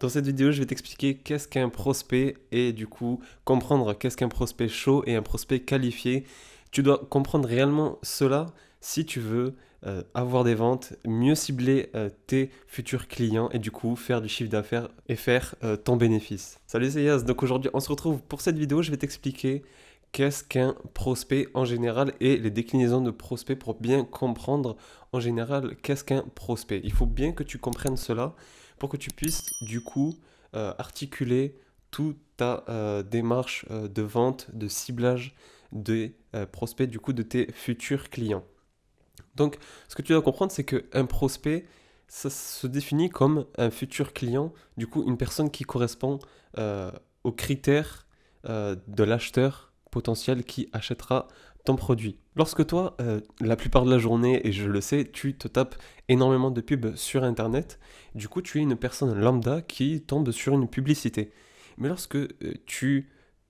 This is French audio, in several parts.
Dans cette vidéo, je vais t'expliquer qu'est-ce qu'un prospect et du coup comprendre qu'est-ce qu'un prospect chaud et un prospect qualifié. Tu dois comprendre réellement cela si tu veux avoir des ventes, mieux cibler tes futurs clients et du coup faire du chiffre d'affaires et faire ton bénéfice. Salut, c'est Yas. Donc aujourd'hui, on se retrouve pour cette vidéo. Je vais t'expliquer qu'est-ce qu'un prospect en général et les déclinaisons de prospect pour bien comprendre en général qu'est-ce qu'un prospect. Il faut bien que tu comprennes cela pour que tu puisses du coup articuler toute ta démarche de vente, de ciblage des prospects du coup de tes futurs clients. Donc ce que tu dois comprendre c'est qu'un prospect ça se définit comme un futur client, du coup une personne qui correspond aux critères de l'acheteur potentiel qui achètera ton produit. Lorsque toi, la plupart de la journée, et je le sais, tu te tapes énormément de pubs sur Internet, du coup tu es une personne lambda qui tombe sur une publicité. Mais lorsque tu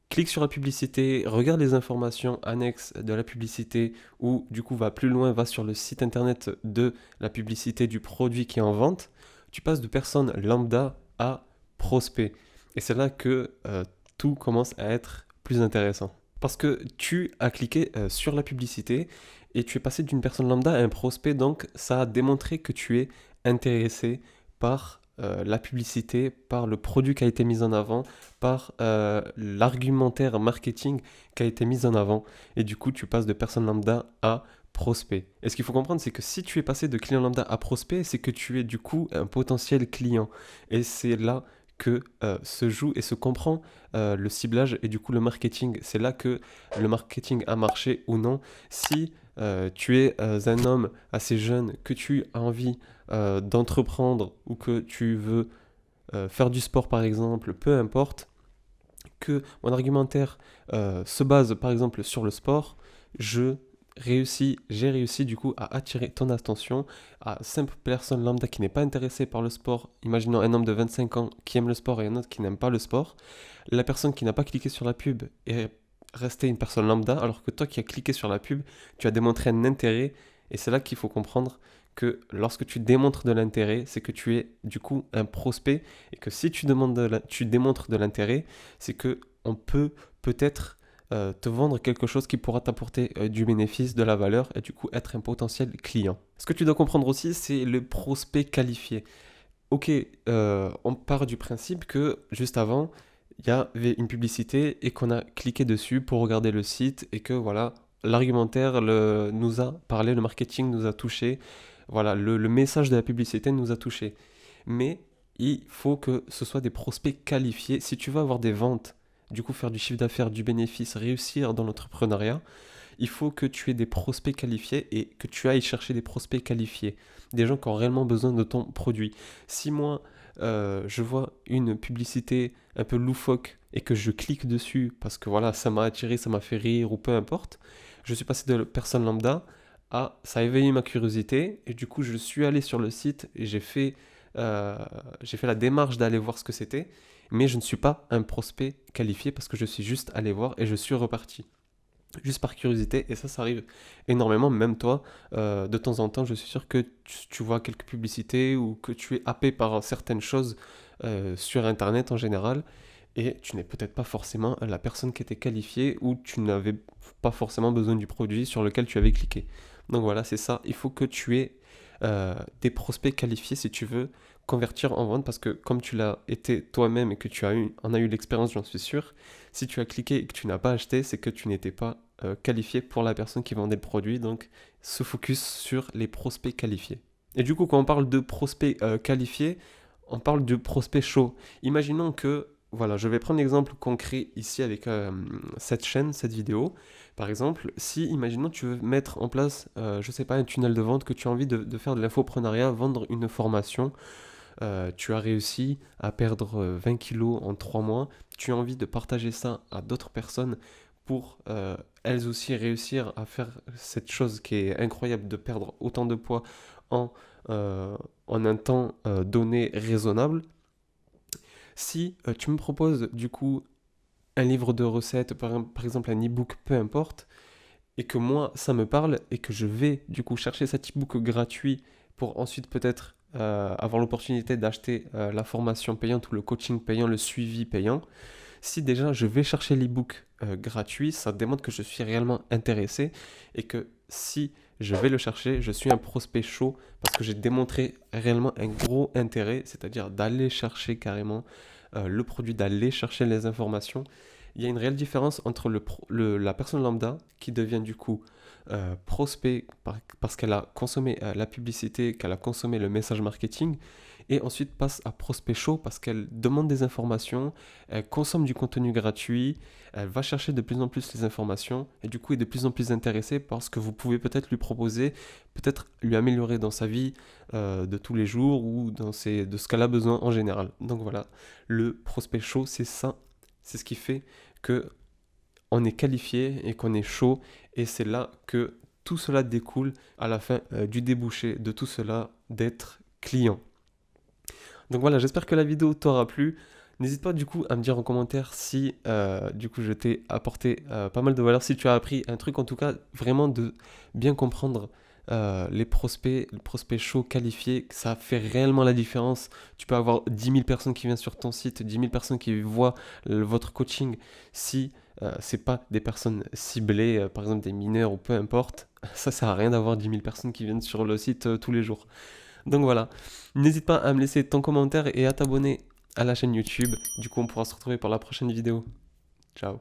cliques sur la publicité, regarde les informations annexes de la publicité, ou du coup va plus loin, va sur le site Internet de la publicité du produit qui est en vente, tu passes de personne lambda à prospect. Et c'est là que tout commence à être plus intéressant. Parce que tu as cliqué sur la publicité et tu es passé d'une personne lambda à un prospect, donc ça a démontré que tu es intéressé par la publicité, par le produit qui a été mis en avant, par l'argumentaire marketing qui a été mis en avant. Et du coup, tu passes de personne lambda à prospect. Et ce qu'il faut comprendre, c'est que si tu es passé de client lambda à prospect, c'est que tu es du coup un potentiel client. Et c'est là que se joue et se comprend le ciblage et du coup le marketing. C'est là que le marketing a marché ou non. Si tu es un homme assez jeune, que tu as envie d'entreprendre ou que tu veux faire du sport par exemple, peu importe, que mon argumentaire se base par exemple sur le sport, j'ai réussi du coup à attirer ton attention à simple personne lambda qui n'est pas intéressée par le sport. Imaginons un homme de 25 ans qui aime le sport et un autre qui n'aime pas le sport. La personne qui n'a pas cliqué sur la pub est restée une personne lambda, alors que toi qui as cliqué sur la pub, tu as démontré un intérêt. Et c'est là qu'il faut comprendre que lorsque tu démontres de l'intérêt, c'est que tu es du coup un prospect et que si tu démontres de l'intérêt, c'est que on peut peut-être te vendre quelque chose qui pourra t'apporter du bénéfice, de la valeur et du coup être un potentiel client. Ce que tu dois comprendre aussi, c'est le prospect qualifié. Ok, on part du principe que juste avant, il y avait une publicité et qu'on a cliqué dessus pour regarder le site et que voilà, l'argumentaire nous a parlé, le marketing nous a touché, voilà, le message de la publicité nous a touché. Mais il faut que ce soit des prospects qualifiés. Si tu veux avoir des ventes, du coup faire du chiffre d'affaires, du bénéfice, réussir dans l'entrepreneuriat, il faut que tu aies des prospects qualifiés et que tu ailles chercher des prospects qualifiés, des gens qui ont réellement besoin de ton produit. Si moi, je vois une publicité un peu loufoque et que je clique dessus parce que voilà, ça m'a attiré, ça m'a fait rire ou peu importe, je suis passé de personne lambda à ça a éveillé ma curiosité et du coup je suis allé sur le site et j'ai fait la démarche d'aller voir ce que c'était, mais je ne suis pas un prospect qualifié parce que je suis juste allé voir et je suis reparti juste par curiosité, et ça arrive énormément, même toi, de temps en temps, je suis sûr que tu vois quelques publicités ou que tu es happé par certaines choses sur Internet en général, et tu n'es peut-être pas forcément la personne qui était qualifiée ou tu n'avais pas forcément besoin du produit sur lequel tu avais cliqué. Donc voilà, c'est ça, il faut que tu aies des prospects qualifiés si tu veux convertir en vente parce que comme tu l'as été toi-même et que en as eu l'expérience, j'en suis sûr, si tu as cliqué et que tu n'as pas acheté, c'est que tu n'étais pas qualifié pour la personne qui vendait le produit. Donc, se focus sur les prospects qualifiés. Et du coup, quand on parle de prospects qualifiés, on parle de prospects chauds. Imaginons que, voilà, je vais prendre l'exemple concret ici avec cette chaîne, cette vidéo. Par exemple, si, imaginons, tu veux mettre en place, je sais pas, un tunnel de vente, que tu as envie de faire de l'infoprenariat, vendre une formation, tu as réussi à perdre 20 kilos en 3 mois, tu as envie de partager ça à d'autres personnes pour elles aussi réussir à faire cette chose qui est incroyable de perdre autant de poids en, en un temps donné raisonnable. Si tu me proposes du coup un livre de recettes, par exemple un e-book, peu importe, et que moi ça me parle et que je vais du coup chercher cet e-book gratuit pour ensuite peut-être avoir l'opportunité d'acheter la formation payante ou le coaching payant, le suivi payant, si déjà je vais chercher l'ebook gratuit, ça démontre que je suis réellement intéressé et que si je vais le chercher, je suis un prospect chaud parce que j'ai démontré réellement un gros intérêt, c'est-à-dire d'aller chercher carrément le produit, d'aller chercher les informations. Il y a une réelle différence entre la personne lambda qui devient du coup prospect parce qu'elle a consommé la publicité, qu'elle a consommé le message marketing, et ensuite passe à prospect chaud parce qu'elle demande des informations, elle consomme du contenu gratuit, elle va chercher de plus en plus les informations et du coup est de plus en plus intéressée par ce que vous pouvez peut-être lui proposer, peut-être lui améliorer dans sa vie de tous les jours ou de ce qu'elle a besoin en général. Donc voilà, le prospect chaud, c'est ça, c'est ce qui fait que on est qualifié et qu'on est chaud, et c'est là que tout cela découle à la fin du débouché de tout cela, d'être client. Donc voilà, j'espère que la vidéo t'aura plu. N'hésite pas du coup à me dire en commentaire si du coup je t'ai apporté pas mal de valeur, si tu as appris un truc en tout cas, vraiment de bien comprendre les prospects chauds qualifiés, que ça fait réellement la différence. Tu peux avoir 10 000 personnes qui viennent sur ton site, 10 000 personnes qui voient votre coaching. Si c'est pas des personnes ciblées, par exemple des mineurs ou peu importe, ça sert à rien d'avoir 10 000 personnes qui viennent sur le site tous les jours. Donc voilà, n'hésite pas à me laisser ton commentaire et à t'abonner à la chaîne YouTube. Du coup, on pourra se retrouver pour la prochaine vidéo. Ciao.